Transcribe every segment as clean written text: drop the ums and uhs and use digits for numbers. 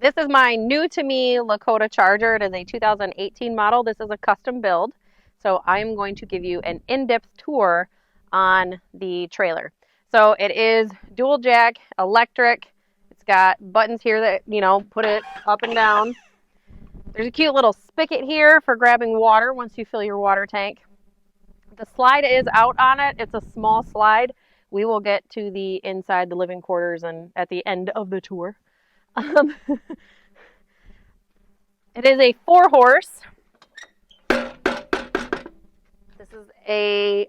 This is my new to me Lakota Charger. It is a 2018 model. This is a custom build. So I'm going to give you an in-depth tour on the trailer. So it is dual jack, electric. It's got buttons here that, put it up and down. There's a cute little spigot here for grabbing water once you fill your water tank. The slide is out on it. It's a small slide. We will get to the inside, the living quarters, and at the end of the tour. It is a 4-horse. This is a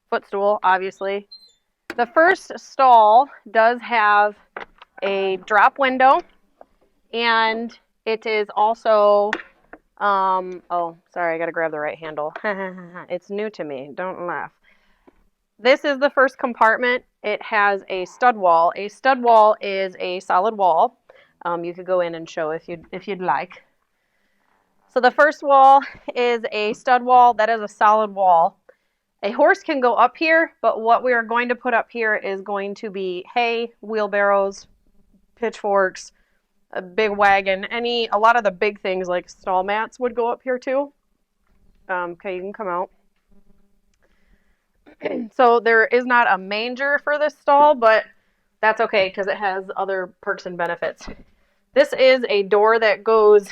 footstool, obviously. The first stall does have a drop window, and it is also, oh, sorry, I got to grab the right handle. It's new to me. Don't laugh. This is the first compartment. It has a stud wall. A stud wall is a solid wall. You could go in and show if you'd like. So the first wall is a stud wall. That is a solid wall. A horse can go up here, but what we are going to put up here is going to be hay, wheelbarrows, pitchforks, a big wagon, a lot of the big things like stall mats would go up here too. Okay, you can come out. So there is not a manger for this stall, but that's okay because it has other perks and benefits. This is a door that goes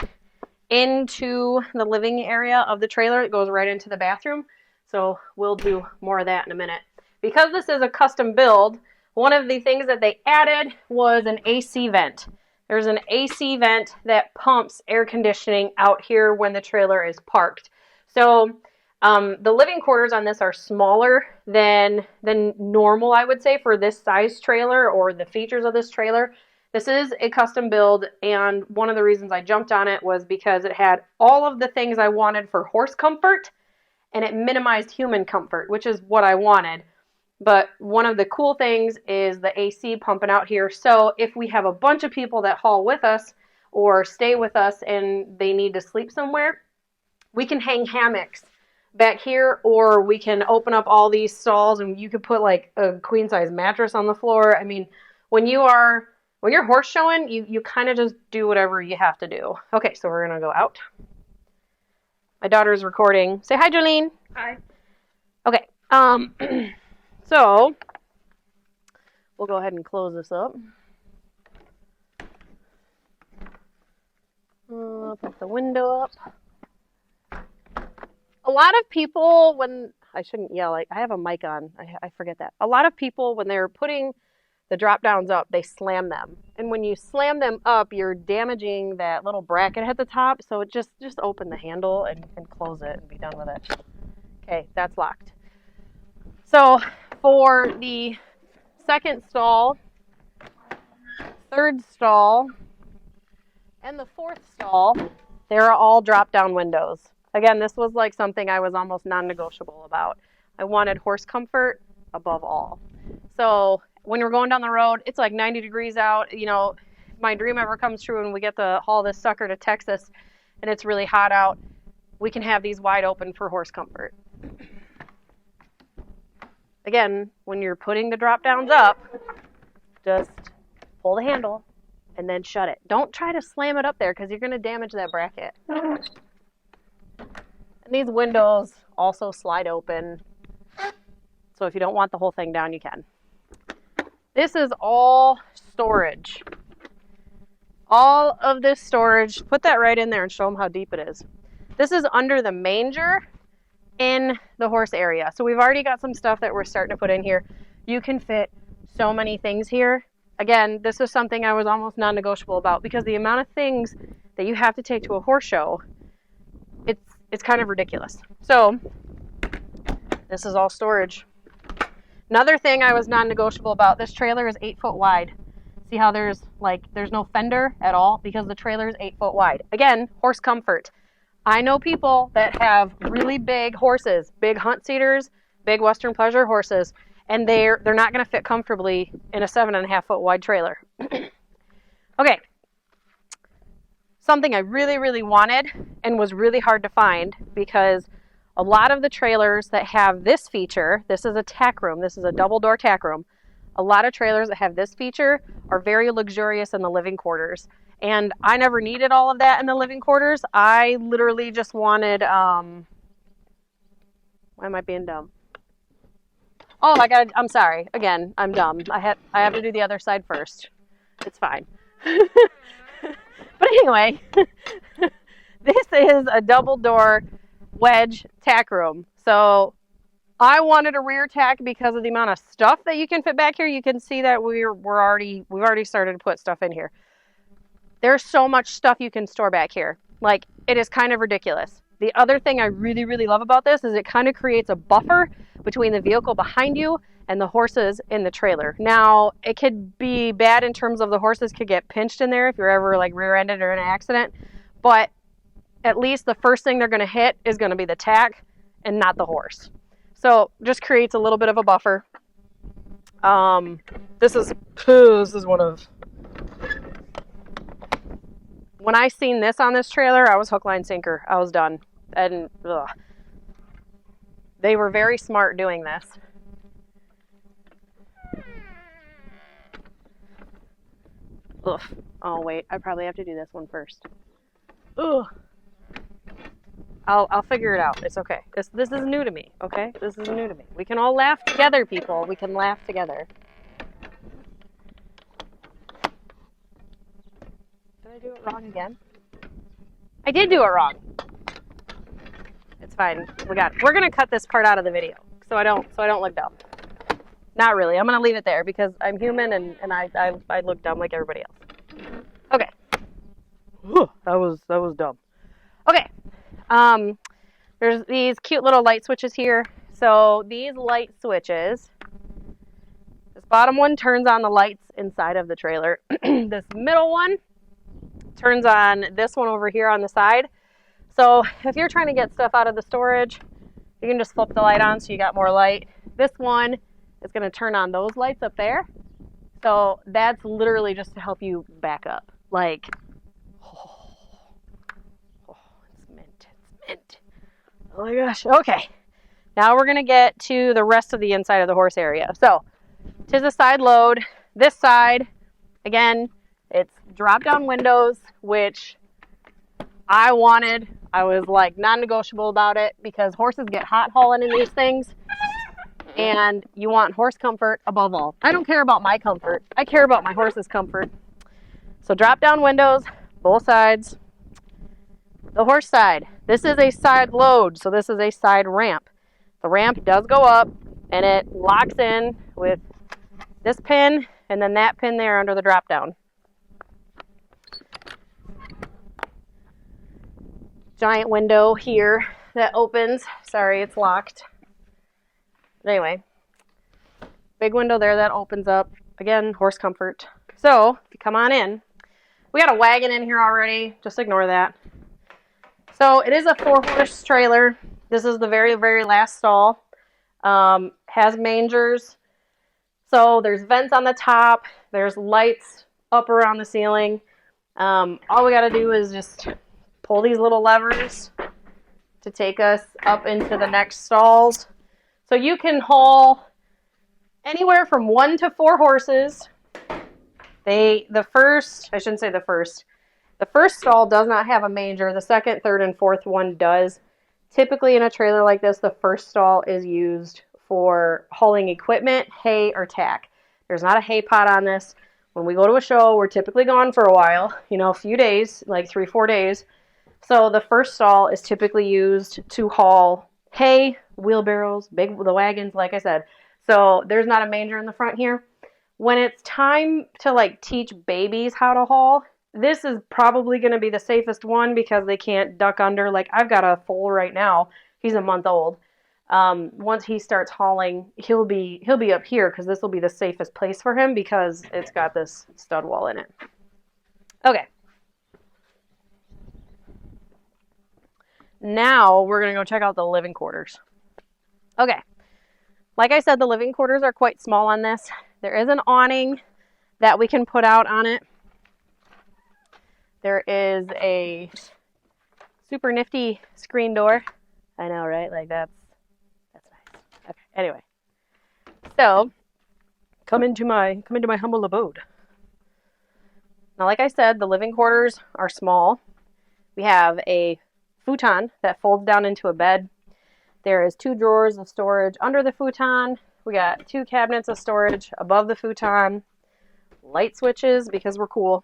into the living area of the trailer. It goes right into the bathroom. So we'll do more of that in a minute. Because this is a custom build, one of the things that they added was an AC vent. There's an AC vent that pumps air conditioning out here when the trailer is parked. So the living quarters on this are smaller than normal, I would say, for this size trailer or the features of this trailer. This is a custom build, and one of the reasons I jumped on it was because it had all of the things I wanted for horse comfort, and it minimized human comfort, which is what I wanted. But one of the cool things is the AC pumping out here. So if we have a bunch of people that haul with us or stay with us and they need to sleep somewhere, we can hang hammocks back here, or we can open up all these stalls and you could put like a queen size mattress on the floor. I mean, when you're horse showing, you kind of just do whatever you have to do. Okay, so we're gonna go out. My daughter is recording. Say hi, Jolene. Hi. Okay. So we'll go ahead and close this up. Put the window up. A lot of people, I shouldn't yell, I have a mic on. I forget that. A lot of people, when they're putting the drop downs up, they slam them. And when you slam them up, you're damaging that little bracket at the top. So just open the handle and close it and be done with it. Okay, that's locked. So for the second stall, third stall, and the fourth stall, they're all drop down windows. Again, this was like something I was almost non-negotiable about. I wanted horse comfort above all. So when we're going down the road, it's like 90 degrees out. If my dream ever comes true and we get to haul this sucker to Texas and it's really hot out, we can have these wide open for horse comfort. Again, when you're putting the drop downs up, just pull the handle and then shut it. Don't try to slam it up there because you're going to damage that bracket. And these windows also slide open. So if you don't want the whole thing down, you can. This is all storage. All of this storage, put that right in there and show them how deep it is. This is under the manger in the horse area. So we've already got some stuff that we're starting to put in here. You can fit so many things here. Again, this is something I was almost non-negotiable about because the amount of things that you have to take to a horse show, it's kind of ridiculous. So this is all storage. Another thing I was non-negotiable about, this trailer is 8 foot wide. See how there's no fender at all because the trailer is 8 foot wide. Again, horse comfort. I know people that have really big horses, big hunt cedars, big Western pleasure horses, and they're not going to fit comfortably in a 7.5 foot wide trailer. Okay. Something I really, really wanted and was really hard to find because a lot of the trailers that have this feature, this is a tack room, this is a double door tack room. A lot of trailers that have this feature are very luxurious in the living quarters. And I never needed all of that in the living quarters. I literally just wanted, why am I being dumb? Oh, I'm sorry. Again, I'm dumb. I have to do the other side first. It's fine. But anyway, this is a double door wedge tack room. So I wanted a rear tack because of the amount of stuff that you can fit back here. You can see that we've already started to put stuff in here. There's so much stuff you can store back here. Like, it is kind of ridiculous. The other thing I really, really love about this is it kind of creates a buffer between the vehicle behind you and the horses in the trailer. Now, it could be bad in terms of the horses could get pinched in there if you're ever like rear-ended or in an accident, but at least the first thing they're going to hit is going to be the tack and not the horse. So just creates a little bit of a buffer. This is one of... When I seen this on this trailer, I was hook, line, sinker. I was done. And they were very smart doing this. Ugh. Oh, wait. I probably have to do this one first. Ugh. I'll figure it out. It's okay. This is new to me, okay? This is new to me. We can all laugh together, people. We can laugh together. Did I do it wrong again? I did do it wrong. It's fine. We're gonna cut this part out of the video so I don't look dumb. Not really. I'm gonna leave it there because I'm human and I look dumb like everybody else. Okay. That was dumb. Okay. There's these cute little light switches here. So these light switches, this bottom one turns on the lights inside of the trailer. This middle one turns on this one over here on the side. So if you're trying to get stuff out of the storage, you can just flip the light on so you got more light. This one is going to turn on those lights up there. So that's literally just to help you back up. Like, it's mint. It's mint. Oh my gosh. Okay. Now we're going to get to the rest of the inside of the horse area. So, tis a side load. This side, again, it's drop-down windows, which I wanted. I was like non-negotiable about it because horses get hot hauling in these things. And you want horse comfort above all. I don't care about my comfort. I care about my horse's comfort. So drop-down windows, both sides. The horse side. This is a side load, so this is a side ramp. The ramp does go up, and it locks in with this pin and then that pin there under the drop-down. Giant window here that opens. Sorry, it's locked. But anyway, big window there that opens up. Again, horse comfort. So, if you come on in, we got a wagon in here already. Just ignore that. So, it is a 4-horse trailer. This is the very, very last stall. Has mangers. So, there's vents on the top. There's lights up around the ceiling. All we got to do is just pull these little levers to take us up into the next stalls. So you can haul anywhere from 1 to 4 horses. The first stall does not have a manger. The second, third, and fourth one does. Typically in a trailer like this, the first stall is used for hauling equipment, hay, or tack. There's not a hay pot on this. When we go to a show, we're typically gone for a while, a few days, like 3-4 days. So the first stall is typically used to haul hay, wheelbarrows, the wagons, like I said. So there's not a manger in the front here. When it's time to teach babies how to haul, this is probably going to be the safest one because they can't duck under. Like I've got a foal right now. He's a month old. Once he starts hauling, he'll be up here because this will be the safest place for him because it's got this stud wall in it. Okay. Now we're going to go check out the living quarters. Okay. Like I said, the living quarters are quite small on this. There is an awning that we can put out on it. There is a super nifty screen door. I know, right? Like that's nice. Okay. Anyway. So, come into my humble abode. Now, like I said, the living quarters are small. We have a futon that folds down into a bed. There is 2 drawers of storage under the futon. We got 2 cabinets of storage above the futon. Light switches because we're cool.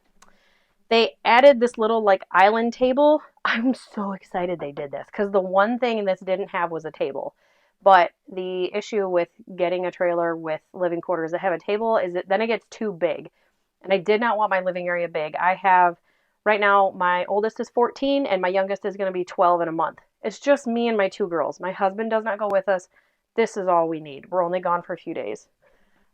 They added this little like island table. I'm so excited they did this because the one thing this didn't have was a table. But the issue with getting a trailer with living quarters that have a table is that then it gets too big. And I did not want my living area big. I have, right now, my oldest is 14 and my youngest is going to be 12 in a month. It's just me and my 2 girls. My husband does not go with us. This is all we need. We're only gone for a few days.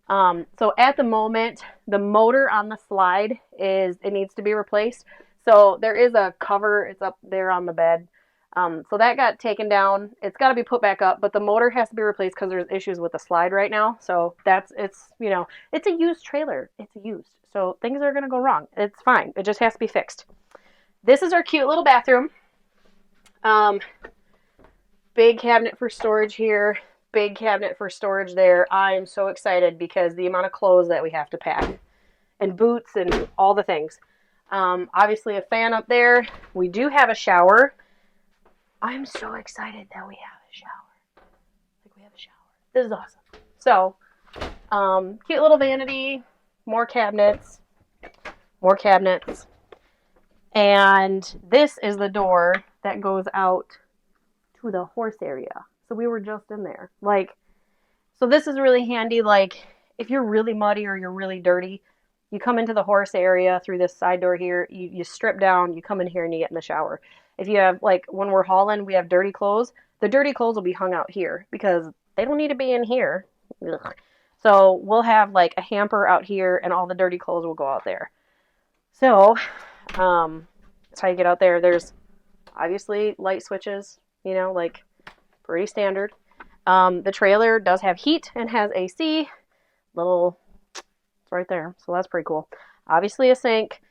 So at the moment, the motor on the slide it needs to be replaced. So there is a cover, it's up there on the bed. So that got taken down. It's got to be put back up, but the motor has to be replaced because there's issues with the slide right now. So it's a used trailer. It's used. So things are going to go wrong. It's fine. It just has to be fixed. This is our cute little bathroom. Big cabinet for storage here. Big cabinet for storage there. I am so excited because the amount of clothes that we have to pack and boots and all the things. Obviously a fan up there. We do have a shower. I'm so excited that we have a shower. Like we have a shower. This is awesome. So, cute little vanity, more cabinets, and this is the door that goes out to the horse area. So we were just in there. So this is really handy. Like, if you're really muddy or you're really dirty, you come into the horse area through this side door here. You strip down, you come in here and you get in the shower. If you have, like, when we're hauling, we have dirty clothes. The dirty clothes will be hung out here because they don't need to be in here. Ugh. So we'll have, like, a hamper out here and all the dirty clothes will go out there. So, that's how you get out there. There's obviously light switches, like, pretty standard. The trailer does have heat and has AC. It's right there. So that's pretty cool. Obviously a sink,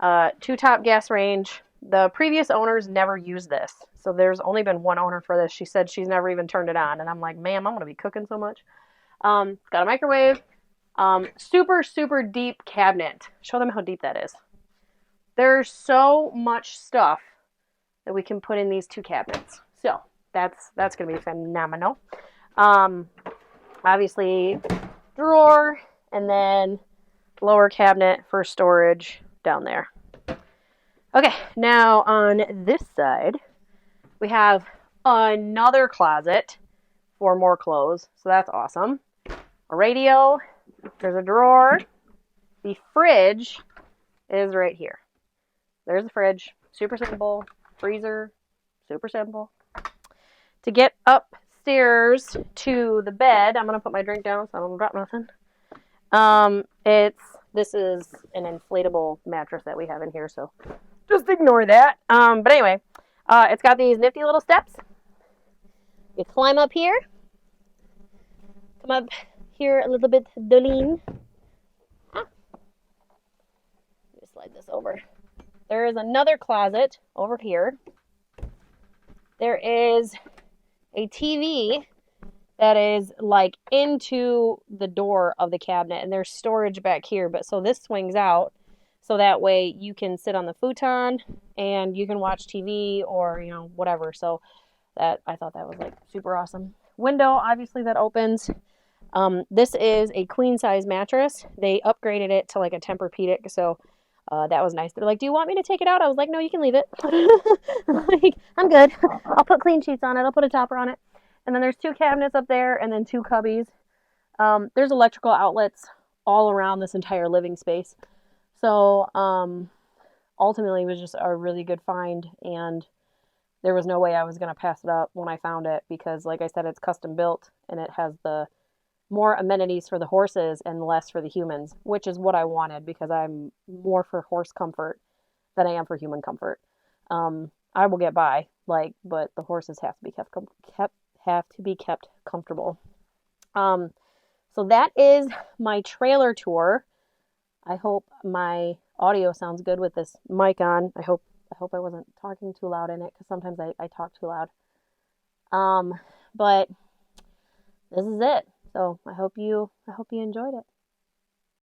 2 top gas range. The previous owners never used this. So there's only been one owner for this. She said she's never even turned it on. And I'm like, ma'am, I'm going to be cooking so much. It's got a microwave. Super, super deep cabinet. Show them how deep that is. There's so much stuff that we can put in these 2 cabinets. So that's going to be phenomenal. Obviously, drawer, and then lower cabinet for storage down there. Okay, now on this side, we have another closet for more clothes. So that's awesome. A radio, there's a drawer. The fridge is right here. There's the fridge. Super simple. Freezer. Super simple. To get upstairs to the bed, I'm going to put my drink down so I don't drop nothing. This is an inflatable mattress that we have in here, so just ignore that. But anyway, it's got these nifty little steps. You climb up here. Come up here a little bit, Dolene. Just slide this over. There is another closet over here. There is a TV that is like into the door of the cabinet, and there's storage back here. But so this swings out, so that way you can sit on the futon and you can watch TV or whatever. So that I thought that was like super awesome. Window, obviously, that opens. This is a queen size mattress. They upgraded it to like a Tempur-Pedic, so that was nice. They're like, "Do you want me to take it out?" I was like, "No, you can leave it." Like, I'm good. I'll put clean sheets on it. I'll put a topper on it. And then there's 2 cabinets up there and then 2 cubbies. There's electrical outlets all around this entire living space. So ultimately it was just a really good find, and there was no way I was going to pass it up when I found it because, like I said, it's custom built and it has the more amenities for the horses and less for the humans, which is what I wanted because I'm more for horse comfort than I am for human comfort. I will get by, but the horses have to be kept comfortable. So that is my trailer tour. I hope my audio sounds good with this mic on. I hope I wasn't talking too loud in it because sometimes I talk too loud. But this is it. So I hope you enjoyed it.